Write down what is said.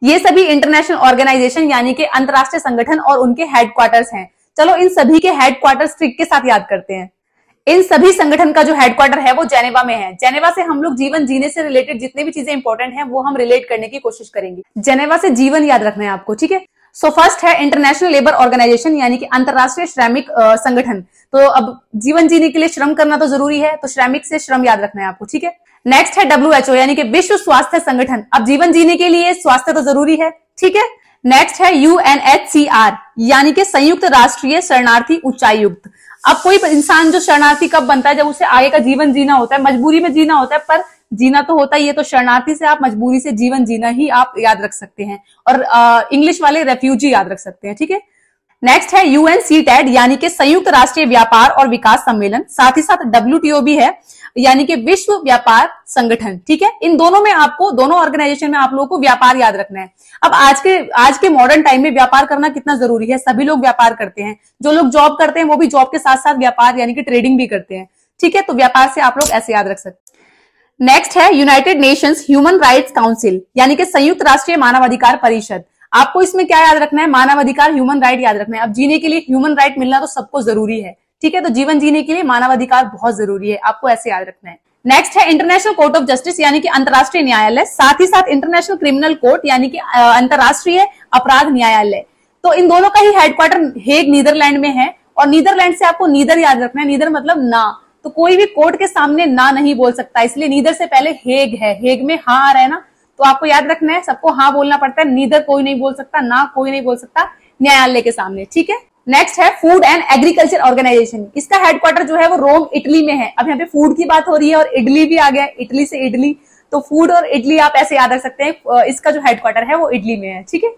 ये सभी international organisation यानी कि अंतरराष्ट्रीय संगठन और उनके हेडक्वार्टर्स हैं। चलो इन सभी के हेडक्वार्टर्स ट्रिक के साथ याद करते हैं। इन सभी संगठन का जो हेडक्वार्टर है वो जेनेवा में है। जेनेवा से हम लोग जीवन जीने से रिलेटेड जितने भी चीजें इंपॉर्टेंट हैं वो हम रिलेट करने की कोशिश करेंगे। जेनेवा से जीवन याद रखना है आपको, ठीक है। सो फर्स्ट है इंटरनेशनल लेबर ऑर्गेनाइजेशन यानी कि अंतरराष्ट्रीय श्रमिक संगठन। तो अब जीवन जीने के लिए श्रम करना तो जरूरी है, तो श्रमिक से श्रम याद रखना है आपको, ठीक है। नेक्स्ट है WHO यानी कि विश्व स्वास्थ्य संगठन। अब जीवन जीने के लिए स्वास्थ्य तो जरूरी है, ठीक है। नेक्स्ट है UNHCR यानी कि संयुक्त राष्ट्रीय शरणार्थी उच्चायुक्त। अब कोई इंसान जो शरणार्थी कब बनता है, जब उसे आगे का जीवन जीना होता है, मजबूरी में जीना होता है, पर जीना तो होता ही है। तो शरणार्थी से आप मजबूरी से जीवन जीना ही आप याद रख सकते हैं, और इंग्लिश वाले रेफ्यूजी याद रख सकते हैं, ठीक है। नेक्स्ट है UNCTAD यानी कि संयुक्त राष्ट्रीय व्यापार और विकास सम्मेलन। साथ ही साथ WTO भी है यानी कि विश्व व्यापार संगठन, ठीक है। इन दोनों में आपको, दोनों ऑर्गेनाइजेशन में आप लोगों को व्यापार याद रखना है। अब आज के मॉडर्न टाइम में व्यापार करना कितना जरूरी है। सभी लोग व्यापार करते हैं, जो लोग जॉब करते हैं वो भी जॉब के साथ साथ व्यापार यानी कि ट्रेडिंग भी करते हैं, ठीक है। तो व्यापार से आप लोग ऐसे याद रख सकते हैं। नेक्स्ट है United Nations human rights council यानी कि संयुक्त राष्ट्रीय मानवाधिकार परिषद। आपको इसमें क्या याद रखना है, मानवाधिकार, ह्यूमन राइट याद रखना है। अब जीने के लिए ह्यूमन राइट मिलना तो सबको जरूरी है, ठीक है। तो जीवन जीने के लिए मानवाधिकार बहुत जरूरी है, आपको ऐसे याद रखना है। नेक्स्ट है इंटरनेशनल कोर्ट ऑफ जस्टिस यानी कि अंतरराष्ट्रीय न्यायालय। साथ ही साथ इंटरनेशनल क्रिमिनल कोर्ट यानी कि अंतरराष्ट्रीय अपराध न्यायालय। तो इन दोनों का ही हेडक्वार्टर हेग नीदरलैंड में है, और नीदरलैंड से आपको नीदर याद रखना है। नीदर मतलब ना, तो कोई भी कोर्ट के सामने ना नहीं बोल सकता, इसलिए नीदर से पहले हेग है। हेग में हाँ आ रहा है ना, तो आपको याद रखना है, सबको हाँ बोलना पड़ता है। नीदर कोई नहीं बोल सकता, ना कोई नहीं बोल सकता न्यायालय के सामने, ठीक है। नेक्स्ट है फूड एंड एग्रीकल्चर ऑर्गेनाइजेशन। इसका हेडक्वार्टर जो है वो रोम इटली में है। अब यहाँ पे फूड की बात हो रही है और इडली भी आ गया, इटली से इडली, तो फूड और इडली आप ऐसे याद रख सकते हैं। इसका जो हेडक्वार्टर है वो इटली में है, ठीक है।